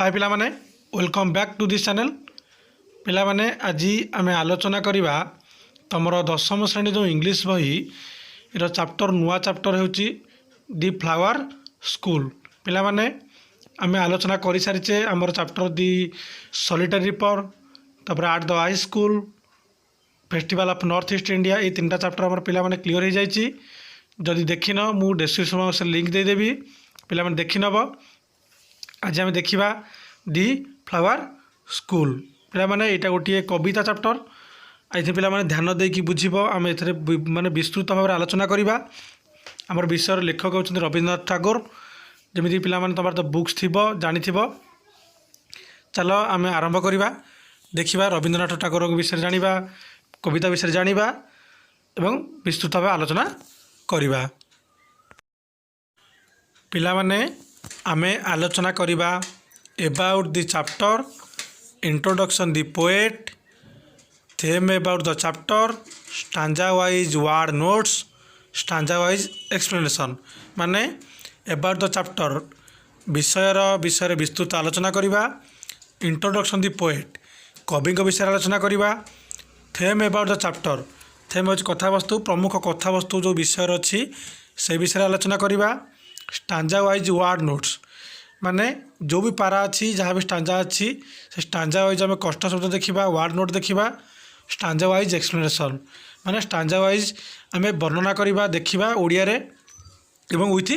हाय पिला माने welcome back to this channel. पिला माने आज आम आलोचना करवा तुमर दशम श्रेणी जो इंग्लिश बही चैप्टर नुआ चैप्टर होची दि फ्लावर स्कूल। पिला माने आम आलोचना कर सारीचे आमर चैप्टर दि सॉलिटरी रिपर तापर at the high school festival of north east India ये तीन चैप्टर आम पिला माने क्लियर हो जाइए। जदि देखिन मु डिस्क्रिप्शन बॉक्स लिंक देदेवी पिला माने देखि नब। आज आम देखा दि फ्लावर स्कूल पिला माने यहाँ गोटे कविता चैप्टर आई पिला माने ध्यान देकी बुझब आम ए माने विस्तृत भाव आलोचना करवा। आमर विषय लेखक होती रवींद्रनाथ ठाकुर जमी पिला माने तुम तो बुक्स थी जानी चलो आम आरंभ करवा देखा रवींद्रनाथ ठाकुर विषय जाना कविता विषय जाना एवं विस्तृत भाव आलोचना करवा। पिला माने आमे आलोचना करवा about the chapter introduction the poet theme about the chapter stanza wise word notes stanza wise explanation माने अबाउट द चैप्टर विषय विस्तृत आलोचना करवा। इंट्रोडक्शन द पोएट कवि विषय आलोचना करवा। Theme about the chapter theme हो कथावस्तु प्रमुख कथावस्तु जो विषय अच्छी से विषय आलोचना करवा। स्टांजा वाइज वर्ड नोट्स माने जो भी पारा अच्छी जहाँ भी स्टांजा अच्छी से स्टांजा वाइज आम कष्ट शब्द देखा वर्ड नोट देखा। स्टांजा वाइज एक्सप्लेनेशन माने स्टांजा वाइज आम वर्णना करवा देखा ओडिया रे एवं विथ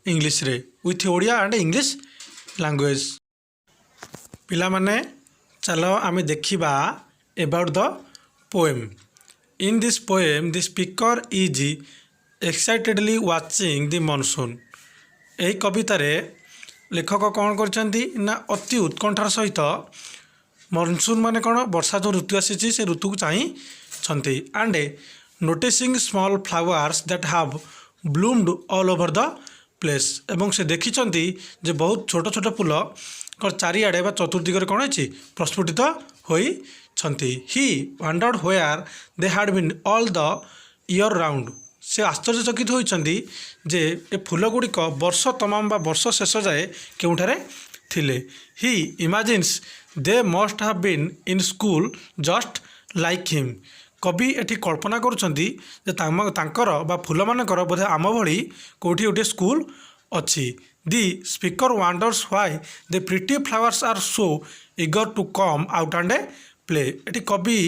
इंग्लिश रे with Odia and English language. पिला माने चलो आम देखा about the poem. In this poem the speaker is excitedly watching the monsoon. यही कवितार लेखक कौन करछंती ना अति उत्कंठार सहित मॉनसून माने कौन वर्षा जो ऋतु आसी से ऋतु को चाहिए and noticing small flowers that have bloomed all over the place एवं से देखिछंती जे बहुत छोट छोट फूल चारिआडे बा चतुर्दिगरे कौन है प्रस्फुटित होई छंती। He wondered where they had been all the year round. से आश्चर्यचकित होइछंती जे ए फूल गुड़िक वर्ष तमाम बा वर्ष शेष जाए केउठारे थिले। He imagines they must have been in school just like him. कवि एठी कल्पना करुछंती जे तांकर बा फूल मानकर बोधे आम भली कोठी गोटे स्कूल अच्छी। The speaker wonders why the pretty flowers are so eager to come out and play. एठी कवि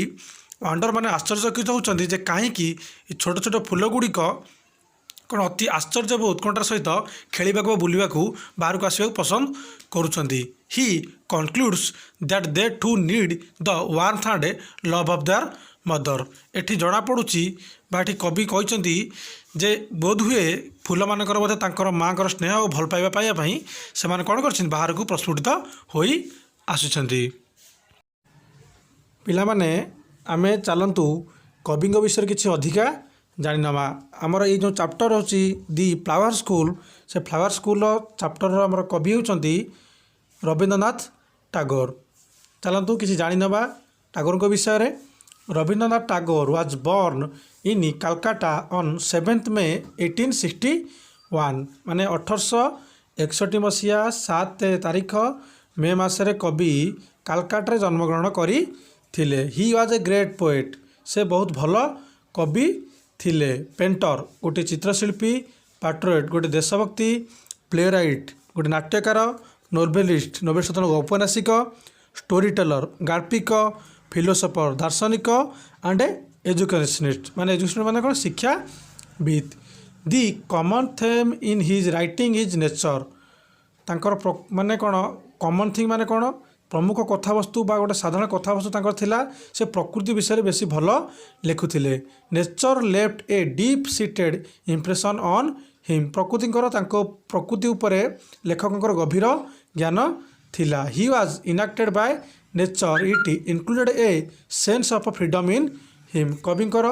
वंडर माने आश्चर्यचकित होउछंती जे कहीं छोट छोट फूल गुड़िक कौन अति आश्चर्य व उत्कंठार सहित खेल बुलवा बाहर को आसवा पसंद करुछंती। He concludes that they too need the warmth and love of their mother. एठी जना पड़ुची बाठी कवि कहते जे बोध हुए फूल मानकर बोधे तांकर माँ को स्नेह और भल पाइबा पाइबा से कौन कर बाहर को प्रस्फुटित होई आसुछंती। पिला माने आमे चलतु कवि विषय किसी अधिका जानिनवा। आमर ये जो चैप्टर होची दि फ्लावर स्कूल से फ्लावर स्कूल चैप्टर आमर कवि होचंती रवींद्रनाथ टैगोर। चलतु किसी जानिनवा टैगोर को विषय रे। Rabindranath Tagore was born in Calcutta on 7 May 1861 माने 1861 मसीहा 7 तारीख मे मासरे कवि कलकत्ता जन्मग्रहण करी थिले। He was a great poet से बहुत भल कवि थिले। पेंटर गोटे चित्रशिल्पी पैट्रियट गोटे देशभक्ति प्लेराइट गोटे नाट्यकार नोवेलिस्ट नोबेल स्वतंत्र औपन्यासिक स्टोरी टेलर गाल्पिक फिलोसोफर दार्शनिक एंड एजुकेशनिस्ट माने एजुकेशन माने कौन शिक्षाविद। The common theme in his writing is nature. तांकर माने कौन कॉमन थिंग माने कौन प्रमुख कथावस्तु बा गोटे साधारण कथावस्तु तांकर थिला से प्रकृति विषय बेसी भल लिखुथिले। Nature left a deep seated impression on him. प्रकृति उपरे लेखकंकर गभीर ज्ञान थिला। He was enacted by nature it included a sense of freedom in him. कविंकर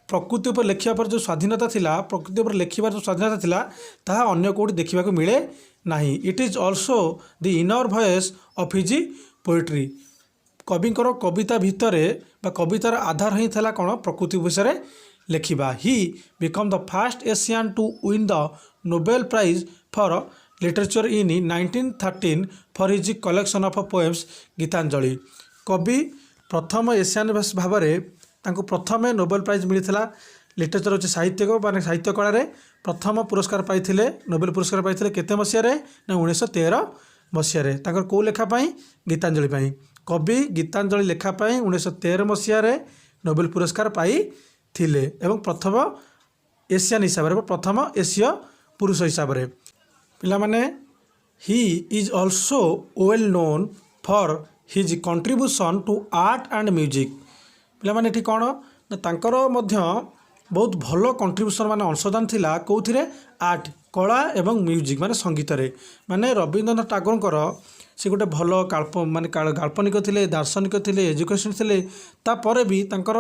प्रकृति उपर लेखिया पर जो स्वाधीनता थिला प्रकृति उपर लेखिबार जो स्वाधीनता थिला ताहा अन्य कोठी देखिबा को मिले नाही। It is also the inner voice of his poetry. कविंकर कविता भितर बा कवितार आधार ही था कौन प्रकृति विषय लेखिबा। He become the first Asian to win the Nobel prize for literature in 1913 for his collection of poems Gitanjali. कवि प्रथम एशियान भाव में तांको प्रथम नोबेल प्राइज मिलता लिटरेचर अच्छे साहित्य मान साहित्य कला प्रथम पुरस्कार पाई नोबेल पुरस्कार पाई केते मसीह ना 1913 मसीह कौ लेखापाई गीतांजलि कवि गीतांजलि लेखापाई 1913 मसीह नोबेल पुरस्कार पाई थिले एवं प्रथम एशियन हिसाब से प्रथम एसीय पुरुष हिसाब से पिला माने he is also well known for his contribution to art and music. पिला माने एठी कौन ना तांकर मध्य बहुत भल कंट्रीब्यूशन माने अंशदान थिला कौथिरे आर्ट कला एवं म्यूजिक माने संगीत रे माने रवींद्रनाथ टागोर से गोटे भल माने काल्पनिक थिले दार्शनिक थिले एजुकेशन थिले तापर भी तांकर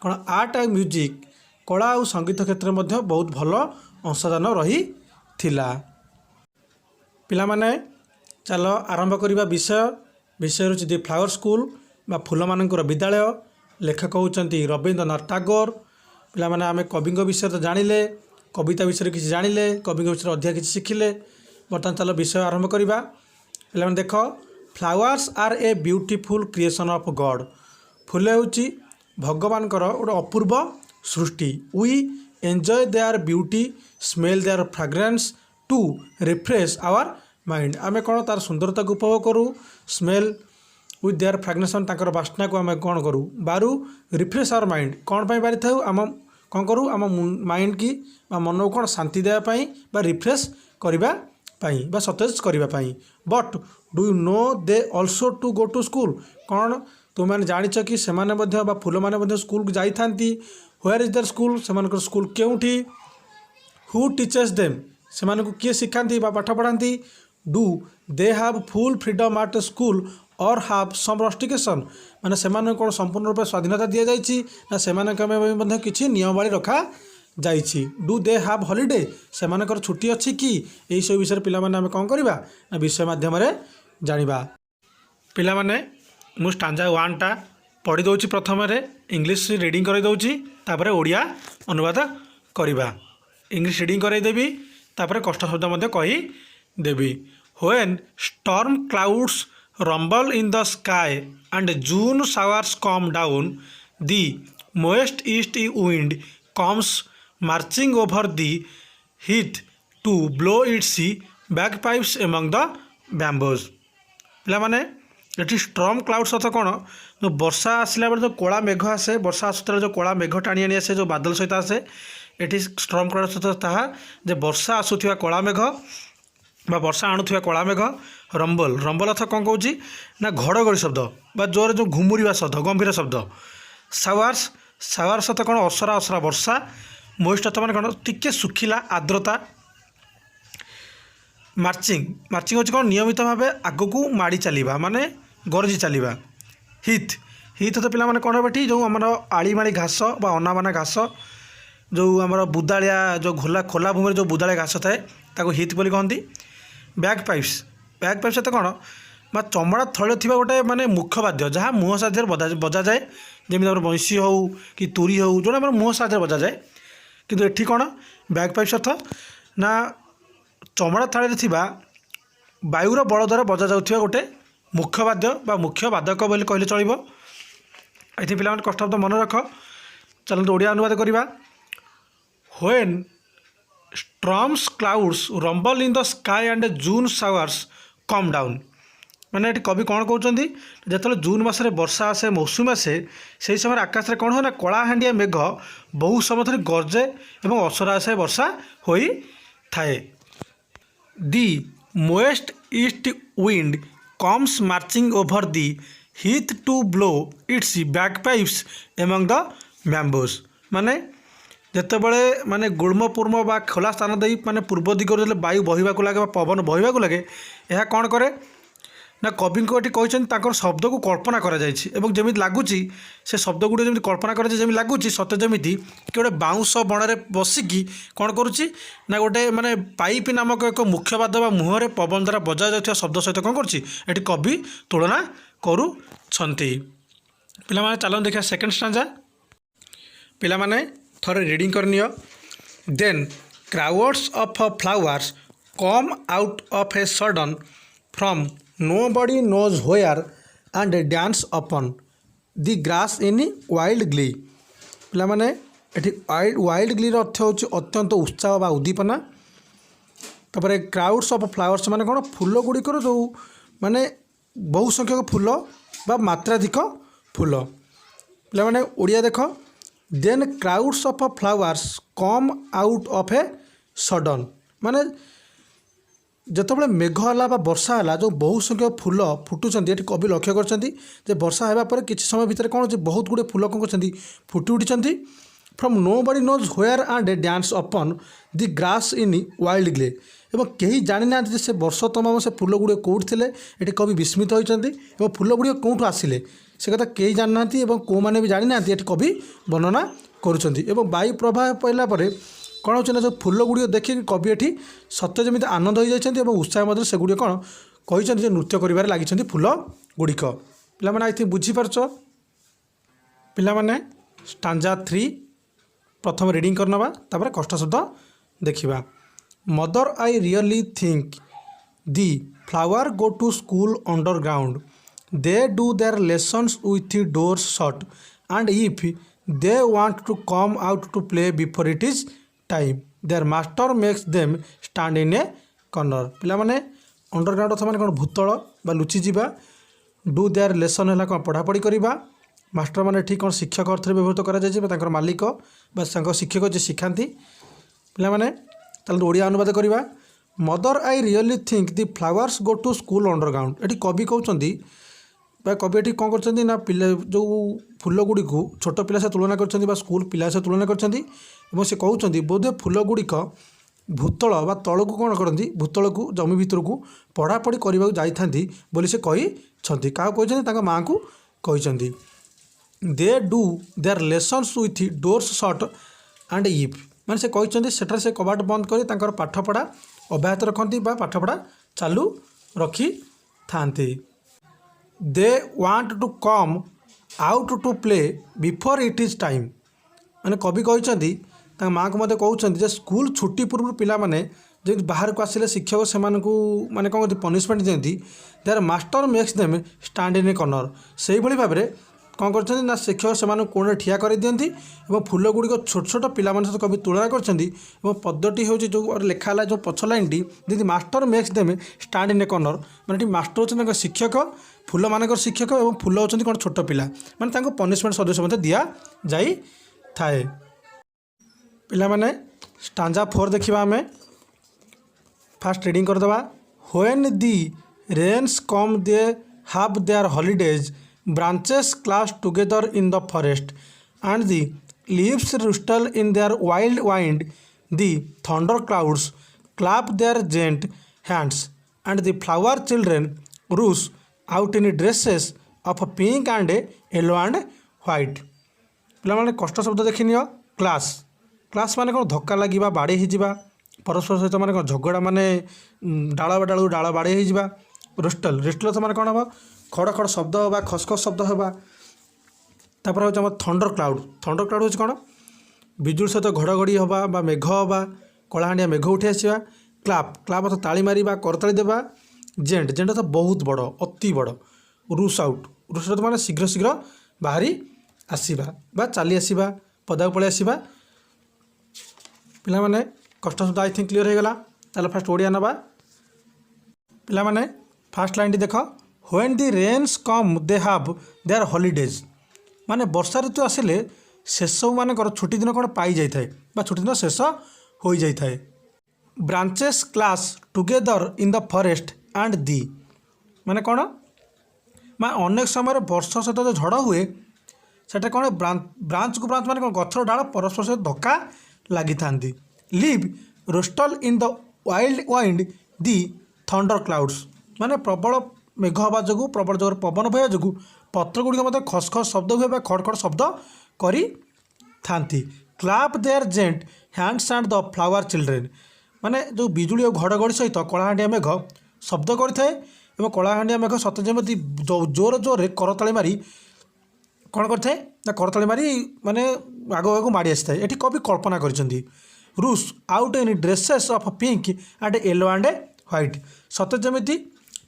कौन आर्ट एंड म्यूजिक कला और संगीत क्षेत्र में बहुत भल अंशदान रही थिला। पिला माने चलो आरंभ करिबा विषय रही दि फ्लावर स्कूल बा फूल मानकर विद्यालय। लेखक होउचंती रवींद्रनाथ टागोर। पिला माने आमे कवि विषय तो जानिले कविता विषय किसी जानिले कवि विषय अधिक किसी शिखिले। बर्तमान चलो विषय आरंभ करिबा। पिला माने देख flowers are a beautiful creation of God. फूल होउची भगवान गोटे अपूर्व सृष्टि। We enjoy their beauty smell their fragrance to refresh our mind. आमे कौन तार सुंदरता को उपभोग करूँ स्मेल विथ देयर फ्रेग्रेंसन ताकर बास्ना को आम कौन करूँ बारू रिफ्रेश आवर माइंड कौन पाई बारी थाऊ आम कौन करूँ आम माइंड की मन को कौन शांति देवाई बा रिफ्रेश करने बा सतेज करने। But do you know they also to go to school. कौन तुम जाच कि से फूल मैंने स्कूल को जाई थांती। व्हेयर इज देयर स्कूल से स्कूल केउठी। हु टीचर्स देम से किए शिखाती पाठ पढ़ाती। Do they have full freedom at school और हाव सम रस्टिकेशन माने से कौन संपूर्ण रूप स्वाधीनता दि जाइए ना से किसी नियमावली रखा जाइए। डू दे हैव हॉलिडे से छुट्टी अच्छी कि यही सब विषय पिला माने आमे कौन करवा ना विषय माध्यम जानिबा। पिला माने मु स्टांजा 1 टा पढ़ी दउची प्रथम रे इंग्लिश रीडिंग कर दउची तापर ओडिया अनुवाद करवा। इंग्लिश रीडिंग कर देबी तापर कष्ट शब्द मध्य कही देबी। When storm clouds rumble in the sky and June showers come down, the moist east wind comes marching over the heath to blow its bagpipes among the bamboos। पिला माने ये स्टॉर्म क्लाउड्स अर्थ कौन जो वर्षा आसला बेले जो कला मेघ आसे वर्षा आसुला जो कला मेघ टाणी आनी आसे जो बादल सहित आसे ये स्टॉर्म क्लाउड्स अर्थ ताहा जे वर्षा आसुथिबा कला मेघ बा वर्षा आणुथिबा कला मेघ। रंबल रंबल अर्थ कौन कहूँ ना घड़घड़ी शब्द बा जोर जो घुमुरिया शब्द गंभीर शब्द। सावार्स सावार्स अर्थ कौन असरा असरा वर्षा। मोइस्ट अर्थ मान कौन टिके सुखिला आर्द्रता। मार्चिंग मार्चिंग होची कौन नियमित भाव आग को माड़ी चलवा माने गरजी चलवा। हिथ हिथ तो पिला माने कौन बेठी जो आम आलीमाड़ी घास बा अनाबाना घास जो आम बुदालिया जो घोला खोला भूमि जो बुदालिया घास थाए ताको हिथ बोली कहती। बैग पाइप्स तो कौन बा चमड़ा थले थी गोटे माने मुख्य वाद्य जहाँ मुह साध्य बजा जाए जमी बंशी हो कि तुरी हो जोटा मुह साध्य बजा जाए किंतु एठी कौन बैग पाइप्स अर्थ ना चमड़ा थाली थिबा वायुर बल द्वारा बजा जाउथिबा गोटे मुख्य वाद्य बा मुख्य वादक बोली कहले चलिबो। एथि पिला माने कष्ट मन रख। चलते ओडिया अनुवाद करिबा। When storms clouds rumble in the sky and June showers come down माने ये कवि कौन कहते जो जून मसरे वर्षा आसे मौसुम आसे से समय आकाश में कौन हो ना कलाहांडिया मेघ बहु समय धरी गरजे और असरा आसे वर्षा हो थाए। The moist east wind comes marching over the heath to blow its bagpipes among the bamboos माने जितेबले माने गुड़मपूर्म बा खोला स्थान दे माने पूर्व दिगरे वायु बहवाक लगे पवन बहवाक लगे यह कौन करे ना कवि को कहते शब्द को कल्पना करमी लगुच से शब्द गुड़ जमी कल्पना कर लगुच सत जमी कि गोटे बाउंश बण में बसिकी कौन करुच्ची ना गोटे माने पाइप नामक एक मुख्य वाद मुहर पवन द्वारा बजा जाता शब्द सहित कौन कर कवि तुलना करुछंती। पिला माने चलो देखा सेकेंड स्टांजा। पिला माने थोड़े रीडिंग करनी। Then crowds of flowers come out of a sudden from nobody knows where and dance upon the grass in wild glee। ପିଲାମାନେ ଏଠି ୱାଇଲ୍ଡ ଗ୍ଲିର ଅର୍ଥ ହେଉଛି ଅତ୍ୟନ୍ତ ଉତ୍ସାହ ବା ଉଦ୍ଦୀପନା। ତାପରେ କ୍ରାଉଡ୍ସ ଅଫ୍ ଫ୍ଲାୱାର୍ସ ମାନେ କ'ଣ, ଫୁଲ ଗୁଡ଼ିକର ଯେଉଁ ମାନେ ବହୁ ସଂଖ୍ୟକ ଫୁଲ ବା ମାତ୍ରାଧିକ ଫୁଲ। ପିଲାମାନେ ଓଡ଼ିଆ ଦେଖ, then crowds of flowers come out of a sudden, ମାନେ ଯେତେବେଳେ ମେଘ ହେଲା ବା ବର୍ଷା ହେଲା ଯେଉଁ ବହୁ ସଂଖ୍ୟକ ଫୁଲ ଫୁଟୁଛନ୍ତି, ଏଠି କବି ଲକ୍ଷ୍ୟ କରିଛନ୍ତି ଯେ ବର୍ଷା ହେବା ପରେ କିଛି ସମୟ ଭିତରେ କ'ଣ ହେଉଛି, ବହୁତ ଗୁଡ଼ିଏ ଫୁଲ କ'ଣ କରିଛନ୍ତି, ଫୁଟି ଉଠିଛନ୍ତି। From nobody knows where and dance upon the grass in wild glee, এবং କେହି ଜାଣିନାହାନ୍ତି ଯେ ସେ ବର୍ଷ ତମାମ ସେ ଫୁଲ ଗୁଡ଼ିକ କେଉଁଠି ଥିଲେ। ଏଠି କବି ବିସ୍ମିତ ହୋଇଛନ୍ତି ଏବଂ ଫୁଲ ଗୁଡ଼ିକ କେଉଁଠୁ ଆସିଲେ ସେ କଥା କେହି ଜାଣିନାହାନ୍ତି ଏବଂ କେଉଁମାନେ ବି ଜାଣିନାହାନ୍ତି, ଏଠି କବି ବର୍ଣ୍ଣନା କରୁଛନ୍ତି। ଏବଂ ବାୟୁ ପ୍ରବାହ ପଡ଼ିଲା ପରେ କ'ଣ ହେଉଛି ନା, ଯେଉଁ ଫୁଲ ଗୁଡ଼ିକ ଦେଖିକି କବି ଏଠି ସତ୍ୟ ଯେମିତି ଆନନ୍ଦ ହୋଇଯାଇଛନ୍ତି ଏବଂ ଉତ୍ସାହ ମଧ୍ୟ ସେଗୁଡ଼ିକ କ'ଣ କହିଛନ୍ତି ଯେ ନୃତ୍ୟ କରିବାରେ ଲାଗିଛନ୍ତି ଫୁଲ ଗୁଡ଼ିକ। ପିଲାମାନେ ଆଇ ଥିଙ୍କ୍ ବୁଝିପାରୁଛ। ପିଲାମାନେ ଷ୍ଟାଞ୍ଜା 3 प्रथम रीडिंग करनवा, तापर कष्ट शब्द देखिबा। Mother I really think the flower go to school underground, they do their lessons with doors shut and if they want to come out to play before it is time their master makes them stand in a corner. पिला माने underground अथवा माने कोन भूतल बा लुचि जीवा, do their lesson है कौन पढ़ापढ़ी करवा, मास्टर मैंने ठीक कौन शिक्षक अर्थ व्यवहृत कर मालिक बा शिक्षक जी शिखाती। पे ओडिया अनुवाद करवा। Mother I really think the flowers go to school underground, ये कवि कहते कवि ये कौन कर ना पिला जो फुल गुड़ी को छोट पिला से तुलना कर स्कूल पिला से तुलना कर कहते बोधे फुल गुड़िक भूतल बा तल को कौन करती, भूतल को जमी भितर को पढ़ापढ़ी करने जाती बोली से कहते, क्या कहते माँ को कहते। दे do their lessons with doors shut and if, माने से कहते सेठार से कबाट बंद कर पाठपढ़ा अब्याहत रखती पाठपढ़ा चालू रखी थांती। They want to come out to play before it is time, माने कवि कहते माँ को मत कहते स्कूल छुट्टी पूर्व पिला माने जो बाहर को आसिले शिक्षक से माने कौन पनिशमेंट दिखती, there master makes them stand in a corner, से भाव में कौन कर ना शिक्षक से कोण ठिया कर दिखती और फुल गुड़िक छोट छोट पिला सहित कवि तुलना कर पदटी हूँ जो लेखाला जो पछ लाइन टी जमी master makes them stand in a corner, माने मास्टर होती शिक्षक फुल मान शिक्षक और फुल होती कौन छोट पिला माने पनिशमेंट सदस्य दि जाए थाए। पिला माने स्टांजा 4 देखा आम फास्ट रीडिंग करदे। When the rains come they have their holidays, branches clash together in the forest and the leaves rustle in their wild wind, the thunder clouds clap their giant hands and the flower children rush out in dresses of pink and yellow and white। पिला कष्ट शब्द देखनी class, class माने कौन धक्का लगे बाड़े हो परस्पर सहित माने झगड़ा माने डाल डालू डाल बाड़े हो। रुस्टल रुस्टल तो माने कौन हम खड़ खड़ शब्द बा खसखस शब्द होगा। तापर हूँ थंडर क्लाउड, थंडर क्लाउड हूँ कौन बिजुली सहित घड़घड़ी हवा बा मेघ हवा कलाहांडिया मेघ उठी आसवा। क्लाप क्लाप अर्थ ताली मार करताली देवा। जेंट जेंट अर्थ बहुत बड़ अति बड़। रुश आउट रुश आउट माने शीघ्र शीघ्र बाहरी आसवा बा चली आसवा पदा पलि आसवा। पिला माने कष्ट शब्द आई थिंक क्लीयर हो गला। ताले फास्ट ओडिया नबा। पिला माने फास्ट लाइन टी देख, when the rains come they have their holidays, माने वर्षा ऋतु आसिले शेष मानकर छुट्टी दिन कौन पाई जाए बा छुट्टी दिन शेष हो जाए। Branches class together in the forest and the, माने कौन माने अनेक समय वर्षा सहित जो झड़ हुए सेटा कौन ब्रांच को ब्रांच माने कौन गछर डाल परस्पर सहित धक्का लगी था। Leave rustle in the wild wind the thunder clouds, माने प्रबल मेघ हवा जो प्रबल जोर पवन भय जो पत्र गुड़िक मत खसखस शब्द हुए खड़खड़ शब्द करी थांती। Clap their gentle hands and the flower children, माने जो बिजुली और घड़घड़ी सहित कलाहांडिया मेघ शब्द करें और कलाहांडिया मेघ सत जमी जोर जोर करताली मारी कौन करें ना करताली मारी माने आग आग माड़ी आसी था। ये कवि कल्पना कर रूस out in dresses of pink and yellow and white. सते जमी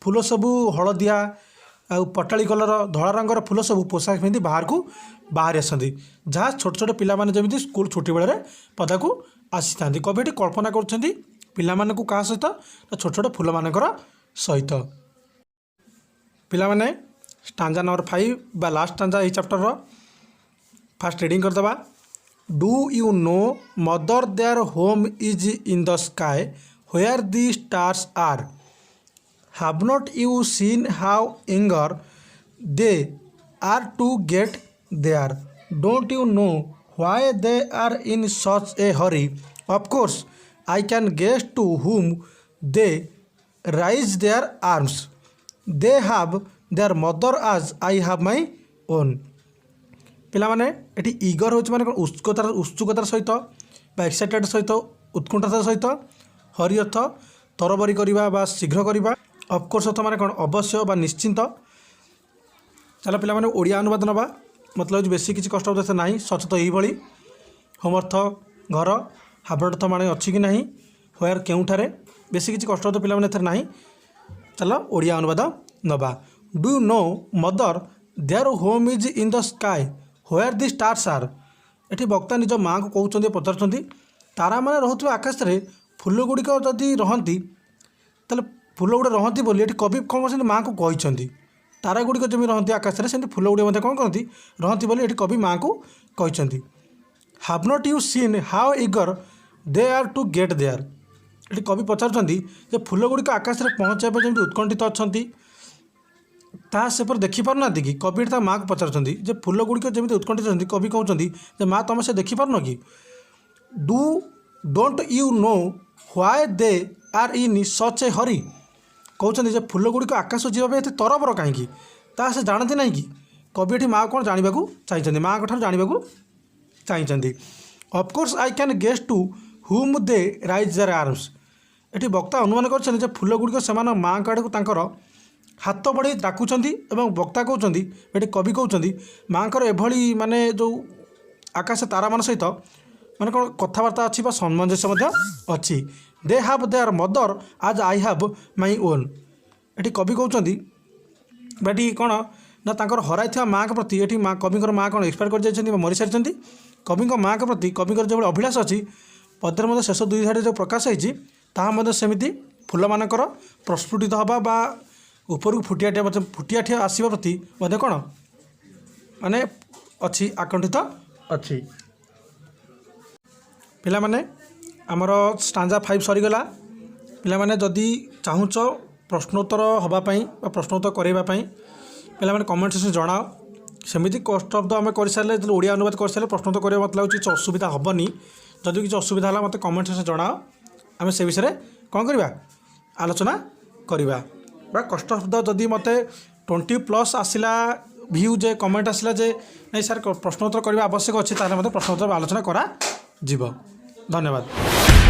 फूल सबू हलदिया आ पटाली कलर धला रंगर फूल सब पोशाक पिंधि बाहर को बाहरी आसती, जहाँ छोट छोट पिलामाने जमी स्कूल छुट्टी बेले पदा को आसी था। कवि ये कल्पना कर पिलामाने क्या सहित छोट छोट फूल मानकर सहित। पिलामाने स्टांजा नंबर 5 बा लास्ट स्टांजा ये चैप्टर फास्ट रीडिंग करदे। Do you know mother their home is in the sky where the stars are. Have not you seen how eager they are to get there? Don't you know why they are in such a hurry? Of course, I can guess to whom they raise their arms. They have their mother as I have my own. पिलामाने एटी eager होच माने उत्सुकतार सहित बा excited सहित उत्कंठार सहित हरि अर्थ तरबरी करवा बा शीघ्र करवा। ऑफकोर्स अर्थ माने कौन अवश्य बा निश्चिंत। चलो पिला माने ओडिया अनुवाद नवा मतलब बेसी किसी कष्ट होता ना सचेत यही होम अर्थ घर हाब्रड अर्थ माने अच्छी कि नहीं व्हेयर केउठारे बेसी किसी कष्ट होता पिला माने ना। चलो ओडिया अनुवाद नवा। Do you know mother their home is in the sky where the stars are. एठी वक्ता निज माँ को कहते पचार तारा माने रोथुवा आकाश रे फूल गुड़िक जदि रहती ताले फूल गुड़े रहती बोली ये कवि कौन कर माँ को कहते तारा गुड़िक जमी रहती आकाश से फूल गुड़े कौन करती रहती बोली ये कवि माँ को कहते। Have not you seen how eager they are to get there. ये कवि पचार फूल गुड़िक आकाश में पहुँचाइबा जमी उत्कंठित अच्छा तापर देखिपार ना कि कवि माँ को पचार फूल गुड़िक जमी उत्कंठित अच्छा कवि कहते माँ तुम से देखिपार कि। Don't you know why they are in such a hurry. कहते फूल गुड़िक आकाश जावाई एत तरबर कहीं से जानते ना कि कवि ये माँ कौन जानवा चाहिए माँ ठार जानवा चाहिए। Of course I can guess to whom they rise there arms. ये वक्ता अनुमान कर फूल गुड़िक से माँ आड़ को हाथ बढ़े डाकुंट वक्ता कहते ये कवि कहते माँ को एभली माने जो आकाश तारा मान सहित माने कौन कथबार्ता अच्छी सामंजस्य अच्छी। दे हाव देयर मदर आज आई हाव माई ओन। ये कवि कहते बाटी कौन ना तांकर हराई माँ के प्रति ये माँ कविंर माँ कौन एक्सपायर कर जाइछन्ति मरी सारी कवि माँ के प्रति कविंर जो अभिलाष अच्छी पदर शेष 2 धाड़ी जो प्रकाश होती सेमती फूल मानकर प्रस्फुटित हवा बा ऊपर फुटिया आसवा प्रति कौन माने अच्छी आकंठित अच्छी। पिला माने आमर स्टांजा 5 सरीगला। पिला माने जदि चाहूच प्रश्नोत्तर हवापाई प्रश्नोत्तर करवाई पिला माने कमेंट सेक्शन जनाओ। सेमती कष्ट शब्द आम कर सारे जो ओडिया अनुवाद कर सारे प्रश्नोत्तर करवा मतलब किसी असुविधा हेनी। जदि किसी असुविधा है मतलब कमेंट सेक्शन जनाओ आम से विषय कौन करवा आलोचना करवा। बा कष्ट शब्द जदि मत 20+ आसला व्यू जे कमेंट आसला जे नहीं सर प्रश्नोत्तर करने आवश्यक अच्छे ताहले मते प्रश्नोत्तर आलोचना करा जीव। धन्यवाद।